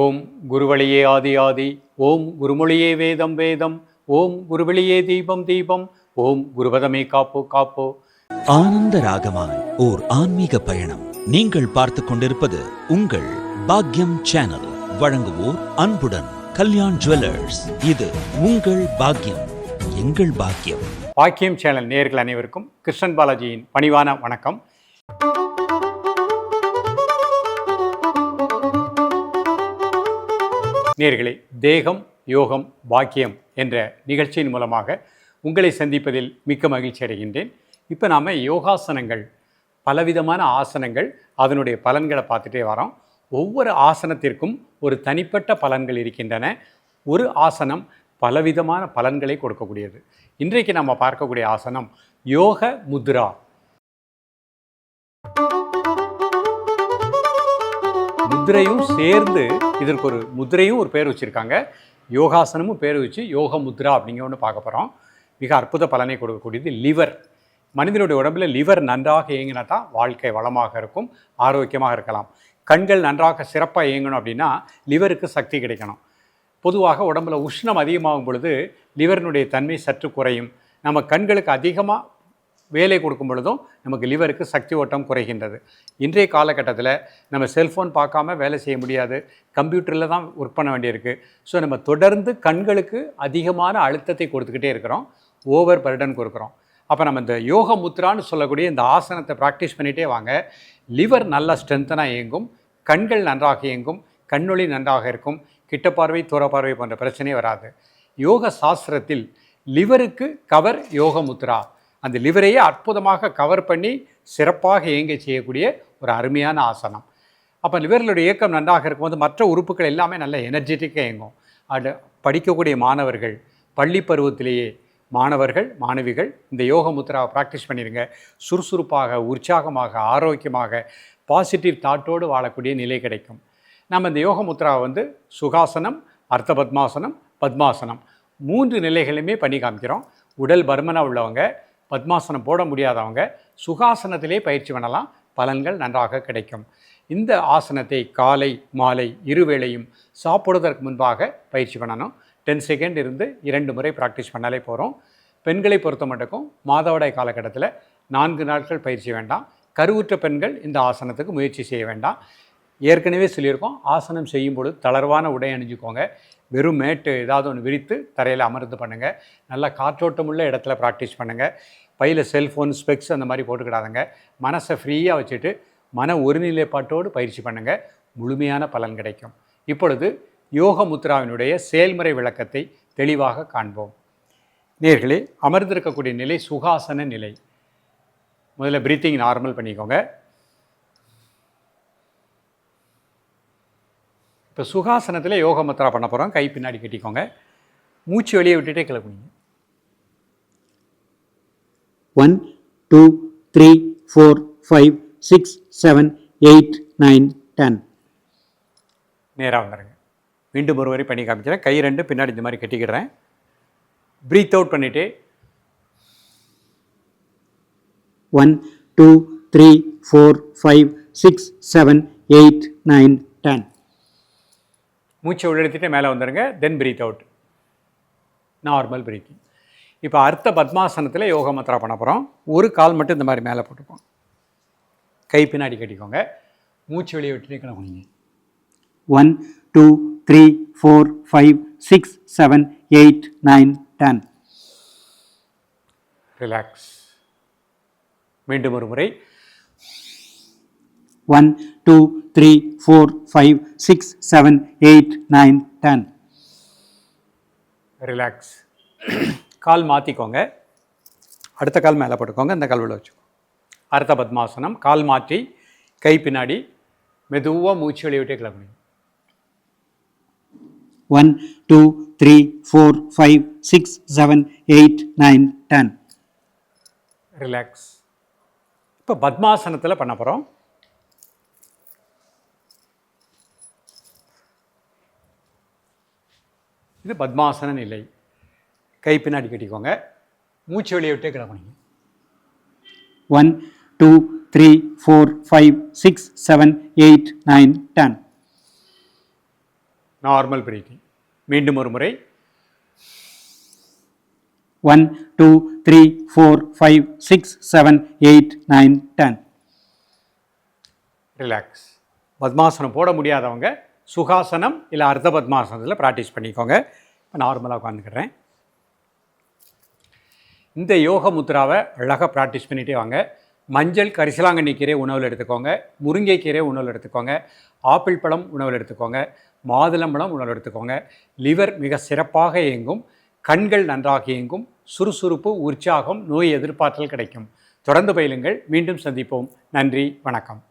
ஓம் குருவழியே ஆதி ஆதி, ஓம் குருமொழியே வேதம் வேதம், ஓம் குருவழியே தீபம் தீபம், ஓம் குருபதமே காப்போ காப்போ. ஆனந்த ராகமாய் ஓர் ஆன்மீக பயணம். நீங்கள் பார்த்து கொண்டிருப்பது உங்கள் பாக்யம் சேனல். வழங்குவோர் அன்புடன் கல்யாண் ஜுவல்லர்ஸ். இது உங்கள் பாக்யம், எங்கள் பாக்கியம். பாக்கியம் சேனல் நேயர்கள் அனைவருக்கும் கிருஷ்ணன் பாலாஜியின் பணிவான வணக்கம். நேயர்களே, தேகம் யோகம் பாக்கியம் என்ற நிகழ்ச்சியின் மூலமாக உங்களை சந்திப்பதில் மிக்க மகிழ்ச்சி அடைகின்றேன். இப்போ நாம் யோகாசனங்கள், பலவிதமான ஆசனங்கள், அதனுடைய பலன்களை பார்த்துட்டே வரோம். ஒவ்வொரு ஆசனத்திற்கும் ஒரு தனிப்பட்ட பலன்கள் இருக்கின்றன. ஒரு ஆசனம் பலவிதமான பலன்களை கொடுக்கக்கூடியது. இன்றைக்கு நம்ம பார்க்கக்கூடிய ஆசனம் யோக முத்ரா. முத்ரையும் சேர்ந்து இதற்கு ஒரு முத்ரையும் ஒரு பேர் வச்சுருக்காங்க, யோகாசனமும் பேர் வச்சு யோக முத்ரா அப்படிங்கிற ஒன்று பார்க்க போகிறோம். மிக அற்புத பலனை கொடுக்கக்கூடியது லிவர். மனிதனுடைய உடம்பில் லிவர் நன்றாக இயங்கினா தான் வாழ்க்கை வளமாக இருக்கும், ஆரோக்கியமாக இருக்கலாம். கண்கள் நன்றாக சிறப்பாக இயங்கணும் அப்படின்னா லிவருக்கு சக்தி கிடைக்கணும். பொதுவாக உடம்பில் உஷ்ணம் அதிகமாகும் பொழுது லிவரினுடைய தன்மை சற்று குறையும். நம்ம கண்களுக்கு அதிகமாக வேலை கொடுக்கும் பொழுதும் நமக்கு லிவருக்கு சக்தி ஓட்டம் குறைகின்றது. இன்றைய காலகட்டத்தில் நம்ம செல்ஃபோன் பார்க்காம வேலை செய்ய முடியாது, கம்ப்யூட்டரில் தான் ஒர்க் பண்ண வேண்டியிருக்கு. ஸோ நம்ம தொடர்ந்து கண்களுக்கு அதிகமான அழுத்தத்தை கொடுத்துக்கிட்டே இருக்கிறோம், ஓவர் பர்டன் கொடுக்குறோம். அப்போ நம்ம இந்த யோக முத்ரான்னு சொல்லக்கூடிய இந்த ஆசனத்தை ப்ராக்டிஸ் பண்ணிகிட்டே வாங்க. லிவர் நல்லா ஸ்ட்ரென்த்தனாக இயங்கும், கண்கள் நன்றாக இயங்கும், கண்ணொளி நன்றாக இருக்கும், கிட்ட பார்வை தூர பார்வை போன்ற பிரச்சனையே வராது. யோக சாஸ்திரத்தில் லிவருக்கு கவர் யோக முத்ரா. அந்த லிவரையே அற்புதமாக கவர் பண்ணி சிறப்பாக இயங்க செய்யக்கூடிய ஒரு அருமையான ஆசனம். அப்போ லிவர்களுடைய இயக்கம் நன்றாக இருக்கும்போது மற்ற உறுப்புகள் எல்லாமே நல்ல எனர்ஜெட்டிக்காக இயங்கும். அது படிக்கக்கூடிய மாணவர்கள், பள்ளி பருவத்திலேயே மாணவர்கள் மாணவிகள் இந்த யோக முத்ராவை ப்ராக்டிஸ் பண்ணிடுங்க. சுறுசுறுப்பாக, உற்சாகமாக, ஆரோக்கியமாக, பாசிட்டிவ் தாட்டோடு வாழக்கூடிய நிலை கிடைக்கும். நம்ம இந்த யோக முத்ராவை சுகாசனம், அர்த்த பத்மாசனம், பத்மாசனம் 3 நிலைகளுமே பண்ணி காமிக்கிறோம். உடல் பருமனாக உள்ளவங்க, பத்மாசனம் போட முடியாதவங்க சுகாசனத்திலே பயிற்சி பண்ணலாம், பலன்கள் நன்றாக கிடைக்கும். இந்த ஆசனத்தை காலை மாலை இருவேளையும் சாப்பிடுவதற்கு முன்பாக பயிற்சி பண்ணணும். 10 செகண்ட் இருந்து 2 முறை ப்ராக்டிஸ் பண்ணாலே போகிறோம். பெண்களை பொறுத்த மட்டுக்கும் மாதவிடாய் காலகட்டத்தில் 4 நாட்கள் பயிற்சி வேண்டாம். கருவுற்ற பெண்கள் இந்த ஆசனத்துக்கு முயற்சி செய்ய வேண்டாம். ஏற்கனவே சொல்லியிருக்கோம், ஆசனம் செய்யும் பொழுது தளர்வான உடை அணிஞ்சுக்கோங்க. வெறும் மேட்டு ஏதாவது ஒன்று விரித்து தரையில் அமர்ந்து பண்ணுங்கள். நல்லா காற்றோட்டமுள்ள இடத்துல ப்ராக்டிஸ் பண்ணுங்கள். பையில் செல்ஃபோன், ஸ்பெக்ஸ் அந்த மாதிரி போட்டுக்கிடாதுங்க. மனசை ஃப்ரீயாக வச்சுட்டு மன ஒருநிலைப்பாட்டோடு பயிற்சி பண்ணுங்கள், முழுமையான பலன் கிடைக்கும். இப்பொழுது யோக முத்ராவினுடைய செயல்முறை விளக்கத்தை தெளிவாக காண்போம். நேர்களே, அமர்ந்திருக்கக்கூடிய நிலை சுகாசன நிலை. முதல்ல பிரீத்திங் நார்மல் பண்ணிக்கோங்க. இப்போ சுகாசனத்தில் யோக முத்ரா பண்ண போகிறோம். கை பின்னாடி கட்டிக்கோங்க, மூச்சு வெளியே விட்டுட்டே கிளப்புனீங்க. 1 2 3 4 5 6 7 8 9 10. நேராக வந்துடுங்க. மீண்டும் ஒரு வரை பண்ணி காமிக்கிறேன். கை 2 பின்னாடி இந்த மாதிரி கட்டிக்கிறேன். ப்ரீத் அவுட் பண்ணிவிட்டு 1 2 3 4 5 6 7 8 9 10. மூச்சை உள்ளெடுத்துட்டு மேலே வந்துடுங்க. தென் பிரீத் அவுட், நார்மல் பிரீத்திங். இப்போ அர்த்த பத்மாசனத்தில் யோக முத்ரா பண்ண போகிறோம். ஒரு கால் மட்டும் இந்த மாதிரி மேலே போட்டுப்போம். கை பின்னாடி கட்டிக்கோங்க, மூச்சு வெளியே விட்டுட்டு கிளம்புனீங்க. 1 2 3 4 5 6 7 8 9 10. ரிலாக்ஸ். மீண்டும் ஒரு முறை. 1 2 3 4 5 6 7 8 9 10. ரிலாக்ஸ். கால் மாற்றிக்கோங்க, அடுத்த கால் மேலே போட்டுக்கோங்க, இந்த கால் உள்ள வச்சுக்கோங்க. அர்த்த பத்மாசனம். கால் மாற்றி கை பின்னாடி மெதுவாக மூச்சு வெளியே விட்டே கிளம்புங்க. 1 2 3 4 5 6 7 8 9 10. ரிலாக்ஸ். இப்போ பத்மாசனத்தில் பண்ண போகிறோம். இது பத்மாசன நிலை. கை பின்னாடி கட்டிக்கோங்க, மூச்சு வெளியே விட்டே கிளம்புனீங்க. 1 2 3 4 5 6 7 8 9 10. Normal breathing. மீண்டும் ஒரு முறை. 1 2 3 4 5 6 7 8 9 10. ரிலாக்ஸ். பத்மாசனம் போட முடியாதவங்க சுகாசனம் இல்லை அர்த்த பத்மாசனத்தில் ப்ராக்டிஸ் பண்ணிக்கோங்க. இப்போ நார்மலாக உட்காந்துக்கிறேன். இந்த யோக முத்ராவை அழகாக ப்ராக்டிஸ் பண்ணிகிட்டே வாங்க. மஞ்சள் கரிசலாங்கண்ணி கீரை உணவில் எடுத்துக்கோங்க, முருங்கைக்கீரை உணவில் எடுத்துக்கோங்க, ஆப்பிள் பழம் உணவில் எடுத்துக்கோங்க, மாதுளம்பழம் உணவில் எடுத்துக்கோங்க. லிவர் மிக சிறப்பாக இயங்கும், கண்கள் நன்றாக இயங்கும், சுறுசுறுப்பு, உற்சாகம், நோய் எதிர்ப்பாற்றல் கிடைக்கும். தொடர்ந்து பயிலுங்கள். மீண்டும் சந்திப்போம். நன்றி, வணக்கம்.